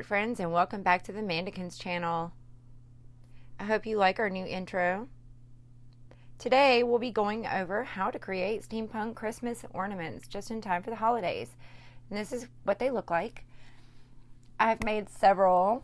Friends, and welcome back to the Mandakyns Channel. I hope you like our new intro. Today we'll be going over how to create steampunk Christmas ornaments just in time for the holidays. And this is what they look like. I've made several.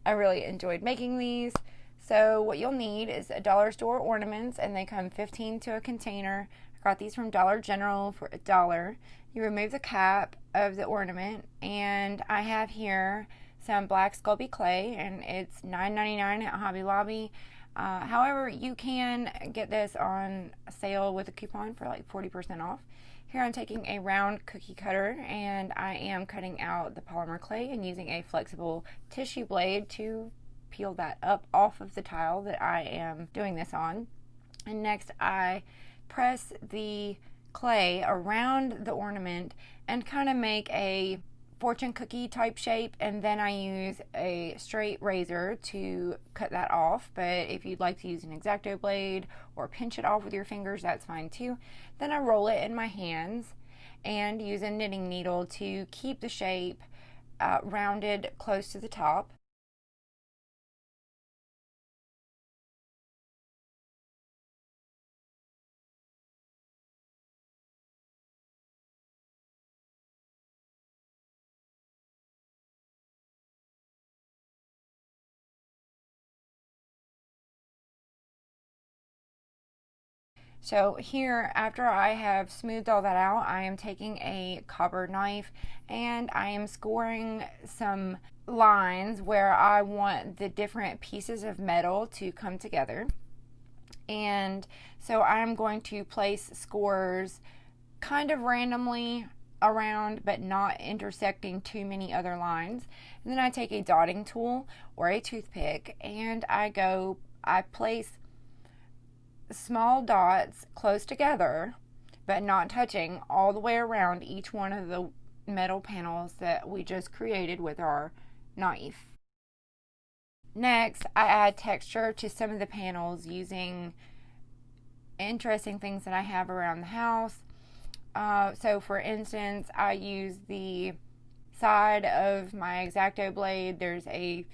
I really enjoyed making these. So what you'll need is a dollar store ornaments, and they come 15 to a container. I got these from Dollar General for $1. You remove the cap of the ornament, and I have here some black sculpted clay, and it's $9.99 at Hobby Lobby. However, you can get this on sale with a coupon for like 40% off. Here I'm taking a round cookie cutter, and I am cutting out the polymer clay and using a flexible tissue blade to peel that up off of the tile that I am doing this on. And next I press the clay around the ornament and kind of make a fortune cookie type shape, and then I use a straight razor to cut that off. But if you'd like to use an X-Acto blade or pinch it off with your fingers, that's fine too. Then I roll it in my hands and use a knitting needle to keep the shape rounded close to the top. So here, after I have smoothed all that out, I am taking a copper knife and I am scoring some lines where I want the different pieces of metal to come together. And so I'm going to place scores kind of randomly around, but not intersecting too many other lines. And then I take a dotting tool or a toothpick, and I place small dots close together but not touching all the way around each one of the metal panels that we just created with our knife. Next, I add texture to some of the panels using interesting things that I have around the house. So for instance, I use the side of my X-Acto blade. There's a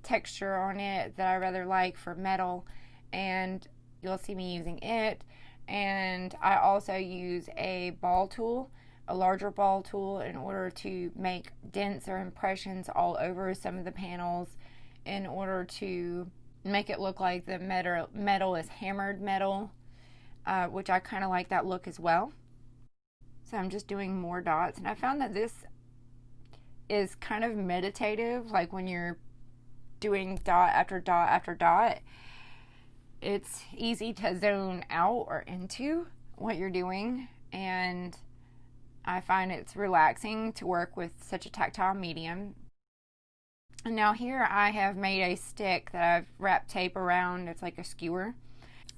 texture on it that I rather like for metal, and you'll see me using it. And I also use a ball tool, a larger ball tool, in order to make dents or impressions all over some of the panels in order to make it look like the metal is hammered metal, which I kind of like that look as well. So I'm just doing more dots, and I found that this is kind of meditative, like when you're doing dot after dot after dot. It's easy to zone out or into what you're doing, and I find it's relaxing to work with such a tactile medium. And now here I have made a stick that I've wrapped tape around. It's like a skewer.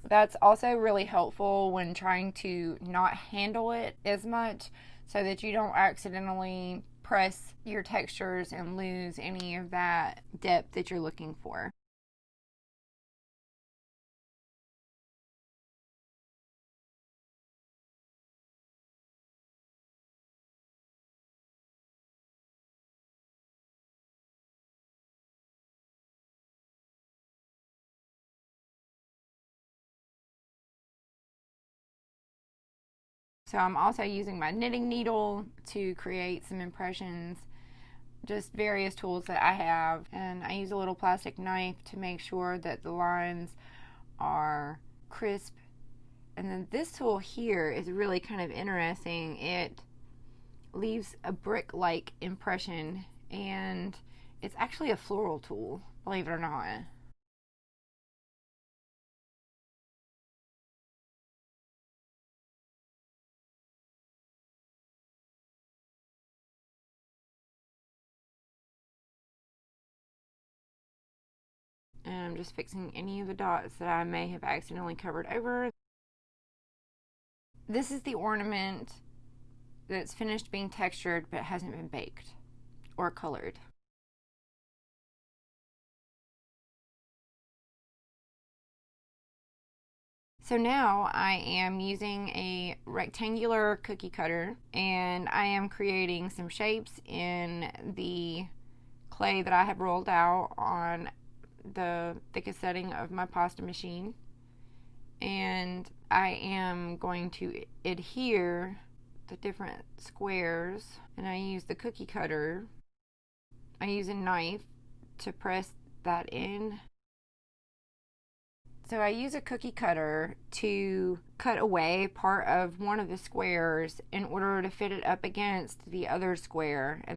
That's also really helpful when trying to not handle it as much, so that you don't accidentally press your textures and lose any of that depth that you're looking for. So I'm also using my knitting needle to create some impressions, just various tools that I have. And I use a little plastic knife to make sure that the lines are crisp. And then this tool here is really kind of interesting. It leaves a brick-like impression, and it's actually a floral tool, believe it or not. And I'm just fixing any of the dots that I may have accidentally covered over. This is the ornament that's finished being textured but hasn't been baked or colored. So now I am using a rectangular cookie cutter, and I am creating some shapes in the clay that I have rolled out on the thickest setting of my pasta machine. And I am going to adhere the different squares, and I use the cookie cutter. I use a knife to press that in. So I use a cookie cutter to cut away part of one of the squares in order to fit it up against the other square. And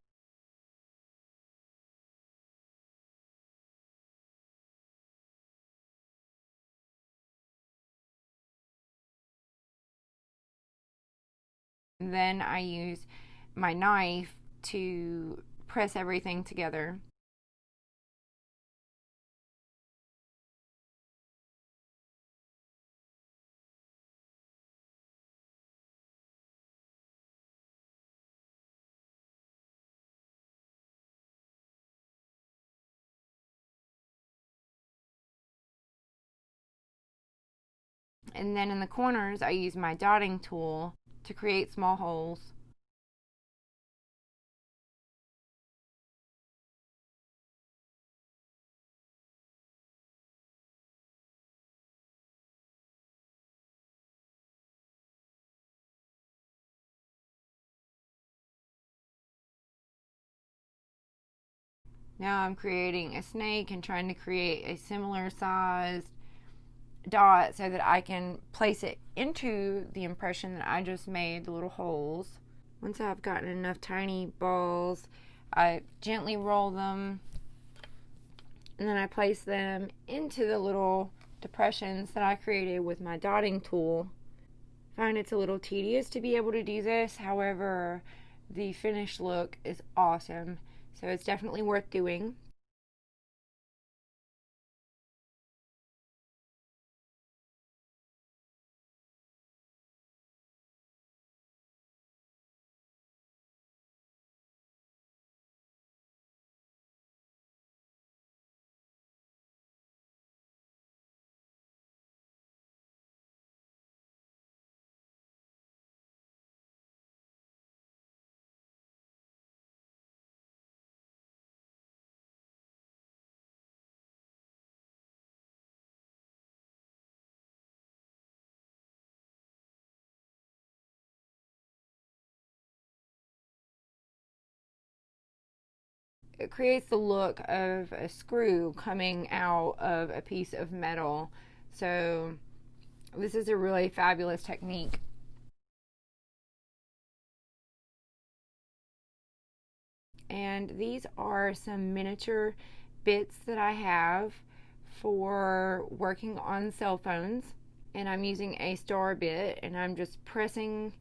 then I use my knife to press everything together. And then in the corners, I use my dotting tool to create small holes. Now I'm creating a snake and trying to create a similar sized dot so that I can place it into the impression that I just made, the little holes. Once I've gotten enough tiny balls, I gently roll them and then I place them into the little depressions that I created with my dotting tool. I find it's a little tedious to be able to do this, however, the finished look is awesome, so it's definitely worth doing. It creates the look of a screw coming out of a piece of metal. So this is a really fabulous technique. And these are some miniature bits that I have for working on cell phones. And I'm using a star bit and I'm just pressing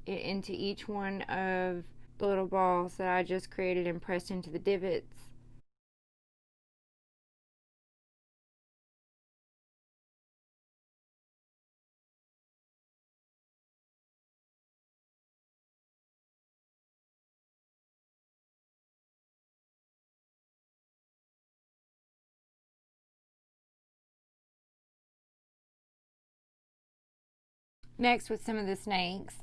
it into each one of the little balls that I just created and pressed into the divots. Next, with some of the snakes,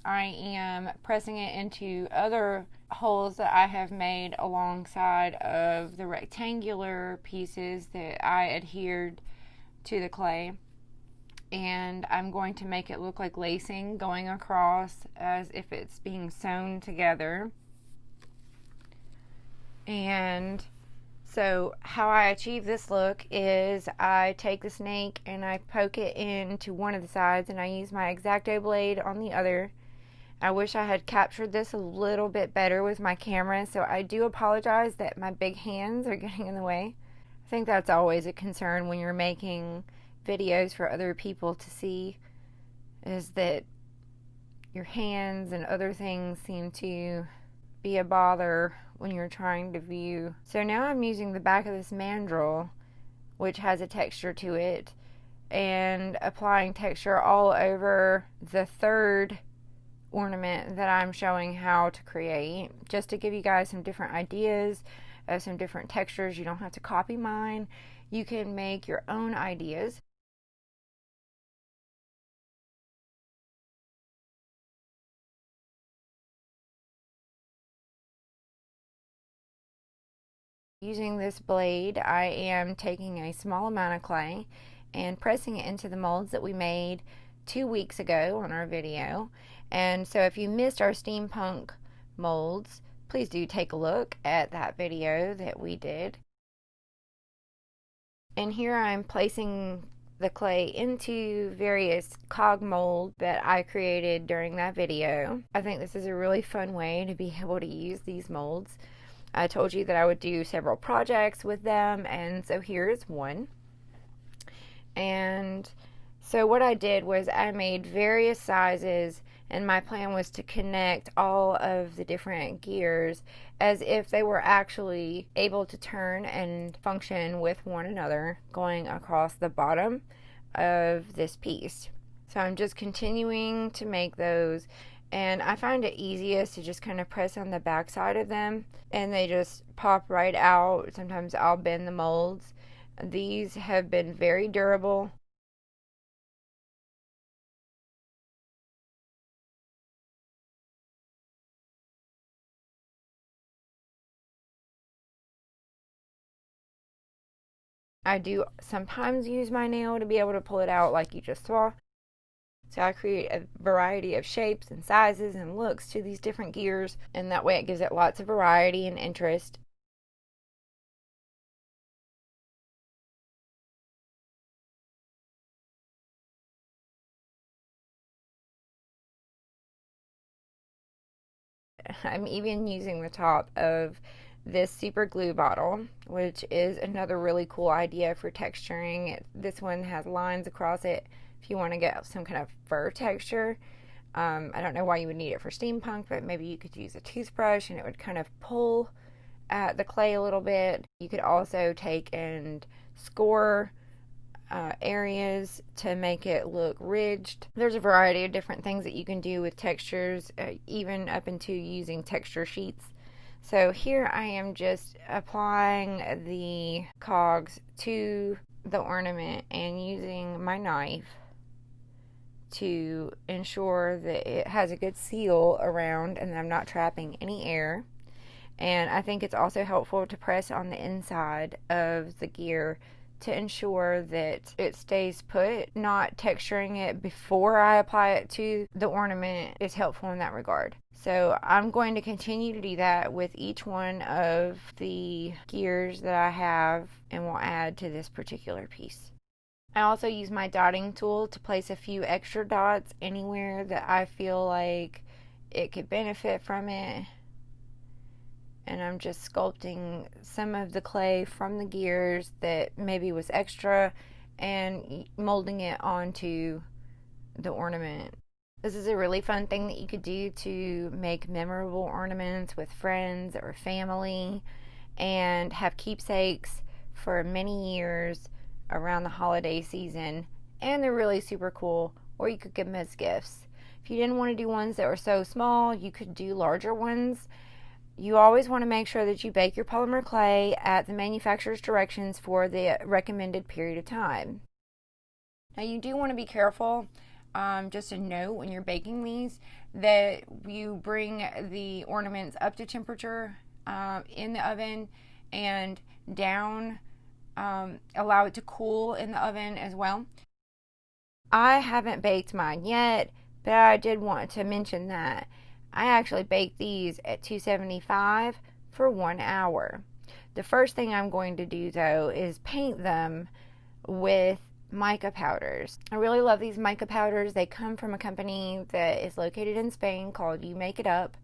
I am pressing it into other holes that I have made alongside of the rectangular pieces that I adhered to the clay. And I'm going to make it look like lacing going across as if it's being sewn together. And so how I achieve this look is I take the snake and I poke it into one of the sides and I use my X-Acto blade on the other. I wish I had captured this a little bit better with my camera, so I do apologize that my big hands are getting in the way. I think that's always a concern when you're making videos for other people to see, is that your hands and other things seem to be a bother when you're trying to view. So now I'm using the back of this mandrel, which has a texture to it, and applying texture all over the third ornament that I'm showing how to create, just to give you guys some different ideas of some different textures. You don't have to copy mine. You can make your own ideas. Using this blade, I am taking a small amount of clay and pressing it into the molds that we made 2 weeks ago on our video. And so if you missed our steampunk molds, please do take a look at that video that we did. And here I'm placing the clay into various cog molds that I created during that video. I think this is a really fun way to be able to use these molds. I told you that I would do several projects with them, and so here's one. And so what I did was I made various sizes, and my plan was to connect all of the different gears as if they were actually able to turn and function with one another going across the bottom of this piece. So I'm just continuing to make those, and I find it easiest to just kind of press on the back side of them and they just pop right out. Sometimes I'll bend the molds. These have been very durable. I do sometimes use my nail to be able to pull it out like you just saw. So I create a variety of shapes and sizes and looks to these different gears, and that way it gives it lots of variety and interest. I'm even using the top of this super glue bottle, which is another really cool idea for texturing. This one has lines across it if you want to get some kind of fur texture. I don't know why you would need it for steampunk, but maybe you could use a toothbrush and it would kind of pull at the clay a little bit. You could also take and score areas to make it look ridged. There's a variety of different things that you can do with textures, even up into using texture sheets. So here I am just applying the cogs to the ornament and using my knife to ensure that it has a good seal around and that I'm not trapping any air. And I think it's also helpful to press on the inside of the gear to ensure that it stays put. Not texturing it before I apply it to the ornament is helpful in that regard. So I'm going to continue to do that with each one of the gears that I have, and will add to this particular piece. I also use my dotting tool to place a few extra dots anywhere that I feel like it could benefit from it. And I'm just sculpting some of the clay from the gears that maybe was extra and molding it onto the ornament. This is a really fun thing that you could do to make memorable ornaments with friends or family and have keepsakes for many years around the holiday season. And they're really super cool, or you could give them as gifts. If you didn't want to do ones that were so small, you could do larger ones. You always want to make sure that you bake your polymer clay at the manufacturer's directions for the recommended period of time. Now you do want to be careful, just a note when you're baking these, that you bring the ornaments up to temperature in the oven and down, allow it to cool in the oven as well. I haven't baked mine yet, but I did want to mention that I actually baked these at 275 for 1 hour. The first thing I'm going to do though is paint them with mica powders. I really love these mica powders. They come from a company that is located in Spain called You Make It Up,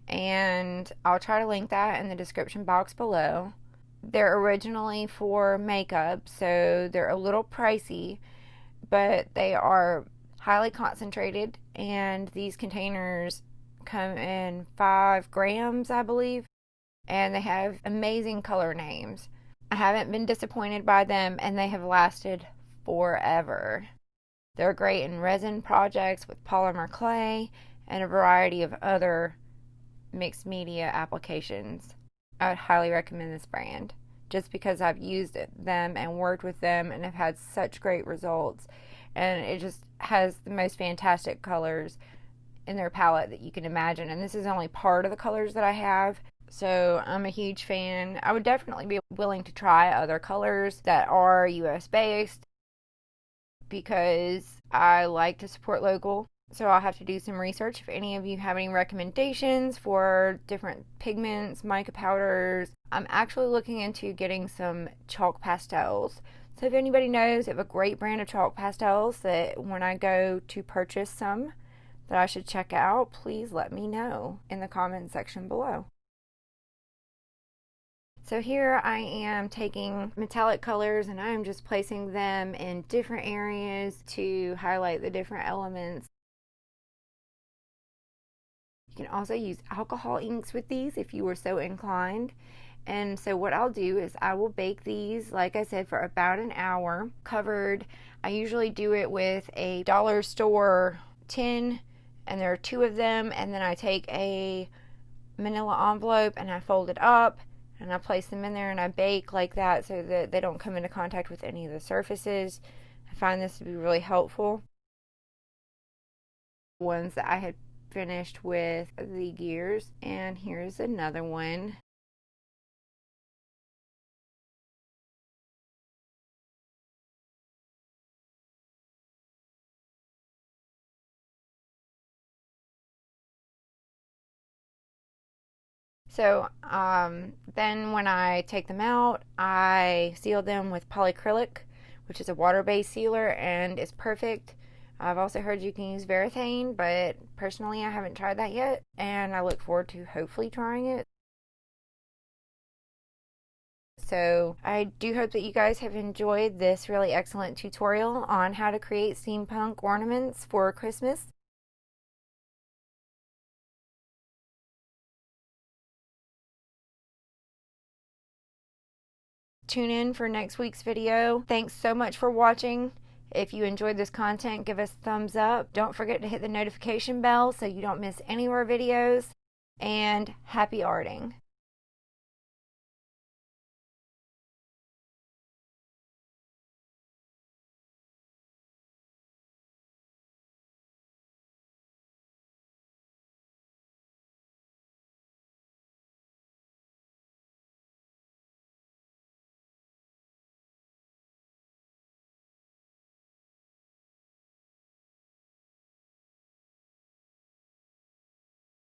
and I'll try to link that in the description box below. They're originally for makeup, so they're a little pricey, but they are highly concentrated, and these containers come in 5 grams, I believe, and they have amazing color names. I haven't been disappointed by them, and they have lasted forever. They're great in resin projects with polymer clay and a variety of other mixed media applications. I would highly recommend this brand just because I've used them and worked with them and have had such great results, and it just has the most fantastic colors in their palette that you can imagine. And this is only part of the colors that I have. So I'm a huge fan. I would definitely be willing to try other colors that are US based because I like to support local. So I'll have to do some research. If any of you have any recommendations for different pigments, mica powders, I'm actually looking into getting some chalk pastels. So if anybody knows of a great brand of chalk pastels that when I go to purchase some that I should check out, please let me know in the comment section below. So here I am taking metallic colors and I am just placing them in different areas to highlight the different elements. You can also use alcohol inks with these if you were so inclined. And so what I'll do is I will bake these, like I said, for about an hour covered. I usually do it with a dollar store tin, and there are 2 of them, and then I take a manila envelope and I fold it up and I place them in there and I bake like that so that they don't come into contact with any of the surfaces. I find this to be really helpful. Ones that I had finished with the gears, and here's another one. So then when I take them out, I seal them with polyacrylic, which is a water-based sealer and is perfect. I've also heard you can use varathane, but personally I haven't tried that yet, and I look forward to hopefully trying it. So I do hope that you guys have enjoyed this really excellent tutorial on how to create steampunk ornaments for Christmas. Tune in for next week's video. Thanks so much for watching. If you enjoyed this content, give us a thumbs up. Don't forget to hit the notification bell so you don't miss any of our videos. And happy arting.